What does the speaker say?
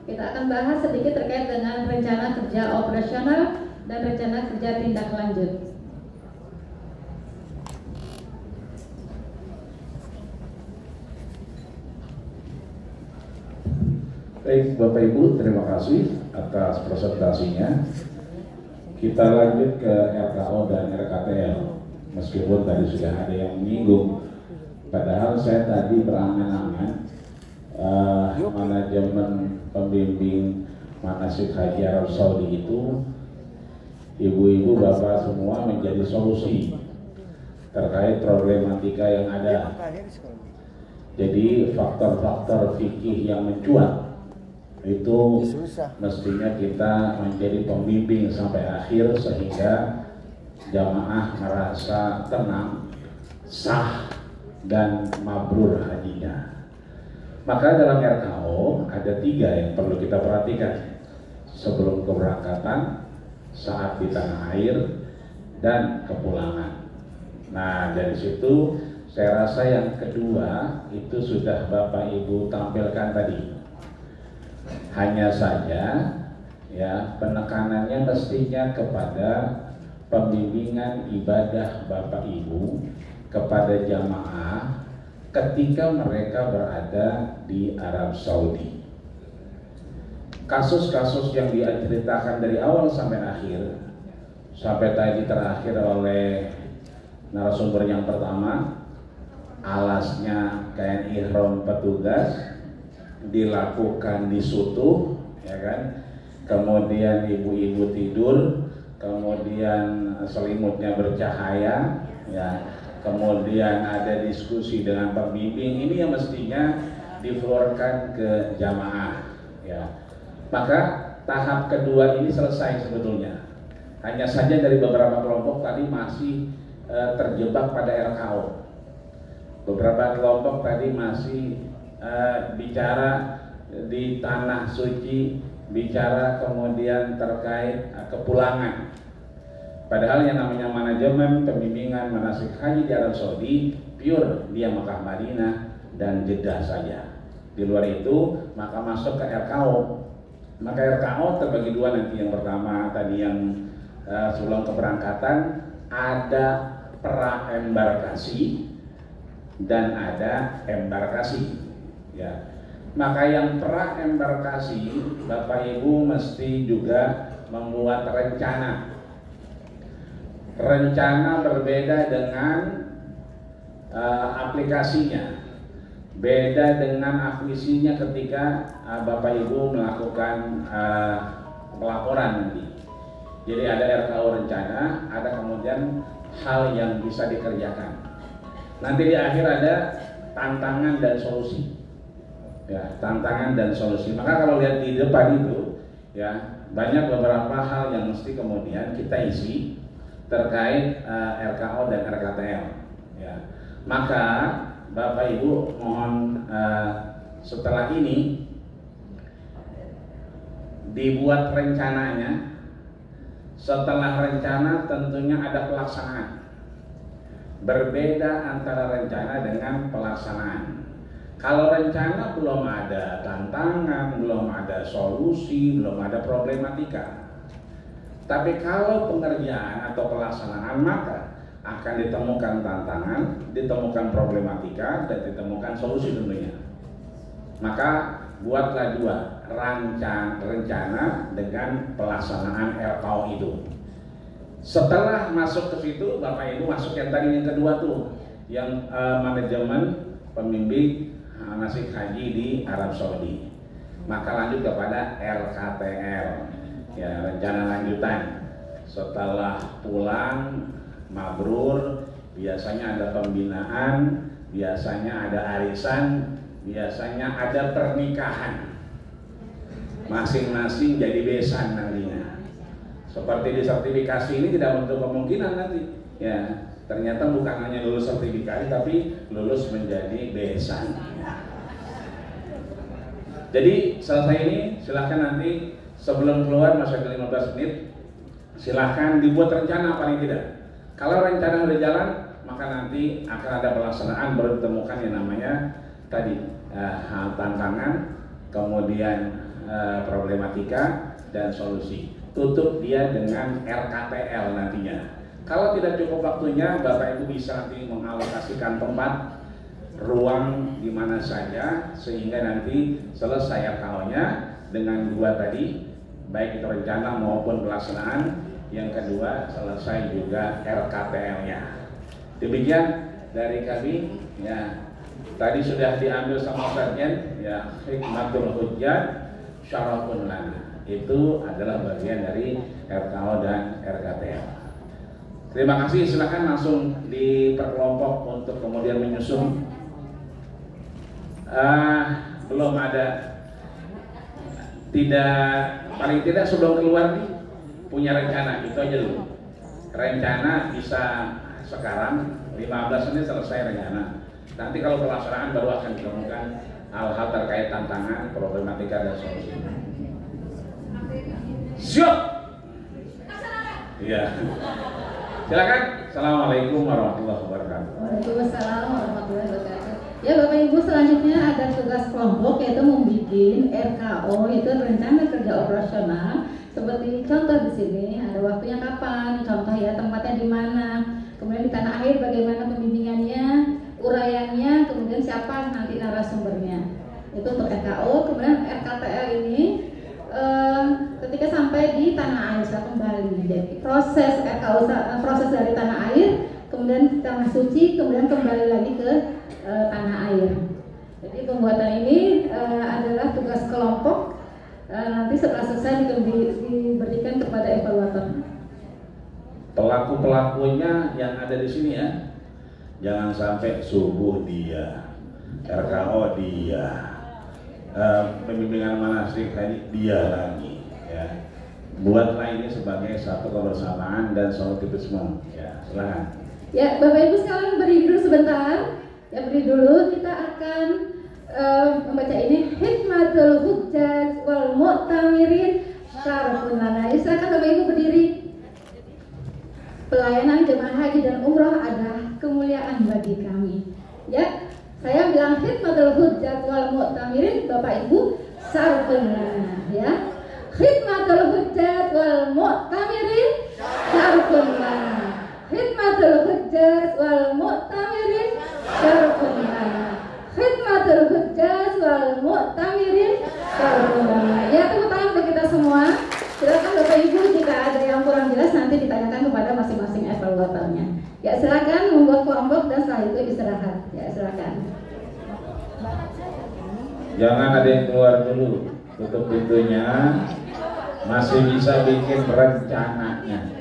Kita akan bahas sedikit terkait dengan rencana kerja operasional dan rencana kerja tindak lanjut. Baik, Bapak Ibu, terima kasih atas presentasinya. Kita lanjut ke RKO dan RKTL. Meskipun tadi sudah ada yang menyinggung, padahal saya tadi berangan-angan manajemen pembimbing manasik haji Arab Saudi itu, ibu-ibu, bapak semua menjadi solusi terkait problematika yang ada. Jadi faktor-faktor fikih yang mencuat itu mestinya kita menjadi pembimbing sampai akhir sehingga jamaah merasa tenang, sah, dan mabrur hajinya. Maka dalam RKO ada 3 yang perlu kita perhatikan: sebelum keberangkatan, saat di tanah air, dan kepulangan. Nah, dari situ saya rasa yang kedua itu sudah Bapak Ibu tampilkan tadi. Hanya saja ya, penekanannya mestinya kepada pembimbingan ibadah Bapak Ibu kepada jamaah ketika mereka berada di Arab Saudi. Kasus-kasus yang diceritakan dari awal sampai akhir, sampai tadi terakhir oleh narasumber yang pertama, alasnya kain ihram petugas dilakukan di sutuh, ya kan? Kemudian ibu-ibu tidur, kemudian selimutnya bercahaya, ya. Kemudian ada diskusi dengan pembimbing. Ini yang mestinya diflorkan ke jamaah, ya. Maka tahap kedua ini selesai sebetulnya. Hanya saja dari beberapa kelompok tadi masih terjebak pada RKO. Beberapa kelompok tadi masih bicara di tanah suci, bicara kemudian terkait kepulangan. Padahal yang namanya manajemen pembimbingan manasik haji di Arab Saudi pure dia Makkah, Madinah, dan Jeddah saja. Di luar itu maka masuk ke RKO. Maka RKO terbagi 2 nanti. Yang pertama tadi yang sebelum keberangkatan ada pra-embarkasi dan ada embarkasi. Ya, maka yang pra-embarkasi Bapak Ibu mesti juga membuat rencana. Rencana berbeda dengan aplikasinya, beda dengan akuisinya ketika Bapak Ibu melakukan pelaporan nanti. Jadi ada RKO rencana, ada kemudian hal yang bisa dikerjakan. Nanti di akhir ada tantangan dan solusi. Ya, tantangan dan solusi. Maka kalau lihat di depan itu, ya, banyak beberapa hal yang mesti kemudian kita isi terkait RKO dan RKTL. Ya. Maka Bapak Ibu mohon setelah ini dibuat rencananya. Setelah rencana tentunya ada pelaksanaan. Berbeda antara rencana dengan pelaksanaan. Kalau rencana belum ada tantangan, belum ada solusi, belum ada problematika. Tapi kalau pengerjaan atau pelaksanaan maka akan ditemukan tantangan, ditemukan problematika, dan ditemukan solusi tentunya. Maka buatlah 2, rencana dengan pelaksanaan RKO itu. Setelah masuk ke situ, Bapak Ibu masuk yang tadi yang kedua tuh, yang manajemen pembimbing manasik haji di Arab Saudi. Maka lanjut kepada RKTL, ya, rencana lanjutan. Setelah pulang mabrur, biasanya ada pembinaan, biasanya ada arisan, biasanya ada pernikahan. Masing-masing jadi besan nantinya. Seperti di sertifikasi ini tidak menutup kemungkinan nanti, ya. Ternyata bukan hanya lulus sertifikasi tapi lulus menjadi besan. Jadi selesai ini silahkan nanti sebelum keluar masih ada 15 menit, silahkan dibuat rencana paling tidak. Kalau rencana sudah jalan maka nanti akan ada pelaksanaan, baru ditemukan yang namanya tadi tantangan, kemudian problematika dan solusi. Tutup dia dengan RKTL nantinya. Kalau tidak cukup waktunya, Bapak Ibu bisa nanti mengalokasikan tempat ruang di mana saja sehingga nanti selesai RKO-nya dengan dua tadi, baik itu rencana maupun pelaksanaan. Yang kedua, selesai juga RKTL-nya. Demikian dari kami, ya. Tadi sudah diambil sama Sarjen, ya, hikmatul hujjah syarafun lana. Itu adalah bagian dari RKO dan RKTL. Terima kasih, silakan langsung diperkelompok untuk kemudian menyusun. Belum ada, paling tidak sebelum keluar nih punya rencana, itu aja dulu. Rencana bisa sekarang 15 menit selesai rencana. Nanti kalau pelaksanaan baru akan ditemukan hal-hal terkait tantangan, problematika dan solusi. Siap. Iya. Silakan. Assalamualaikum warahmatullahi wabarakatuh. Waalaikumsalam warahmatullahi wabarakatuh. Ya Bapak Ibu, selanjutnya ada tugas kelompok yaitu membuat RKO, yaitu rencana kerja operasional. Seperti contoh di sini ada waktunya kapan, contoh ya tempatnya di mana, kemudian di tanah air bagaimana pembimbingannya, uraiannya, kemudian siapa nanti narasumbernya. Itu untuk RKO. Kemudian RKTL ini ketika sampai di tanah air setelah kembali. Jadi proses RKO, proses dari tanah air, kemudian tanah suci, kemudian kembali lagi ke tanah air. Jadi pembuatan ini adalah tugas kelompok. Nanti setelah selesai diberikan kepada evaluator. Pelaku-pelakunya yang ada di sini ya, jangan sampai subuh dia, RKO dia, pembimbingan manasik tadi dia lagi, ya. Buatlah ini sebagai satu kebersamaan dan soliditasme. Ya, silakan. Ya, Bapak Ibu sekarang beri dulu sebentar. Ya, beri dulu. Kita akan membaca ini hikmatul hujjaj wal mu'tamirin syarafun lana. Silakan Bapak Ibu berdiri. Pelayanan jemaah haji dan umroh adalah kemuliaan bagi kami. Ya, saya bilang hikmatul hujjaj wal mu'tamirin, Bapak Ibu syarafun lana, ya. Hikmatul hujjaj wal mu'tamirin syarafun lana. Hikmatul hujjaj wal mu'tamirin syarafun lana. Khidmatul hujjaj wal mu'tamirin syarafun lana. Ya, tepuk tangan untuk kita semua. Silakan Bapak Ibu, jika ada yang kurang jelas nanti ditanyakan kepada masing-masing evaluatornya. Ya, silakan membuat kelompok dan setelah itu istirahat. Ya, silakan. Jangan ada yang keluar dulu, tutup pintunya. Masih bisa bikin rencananya.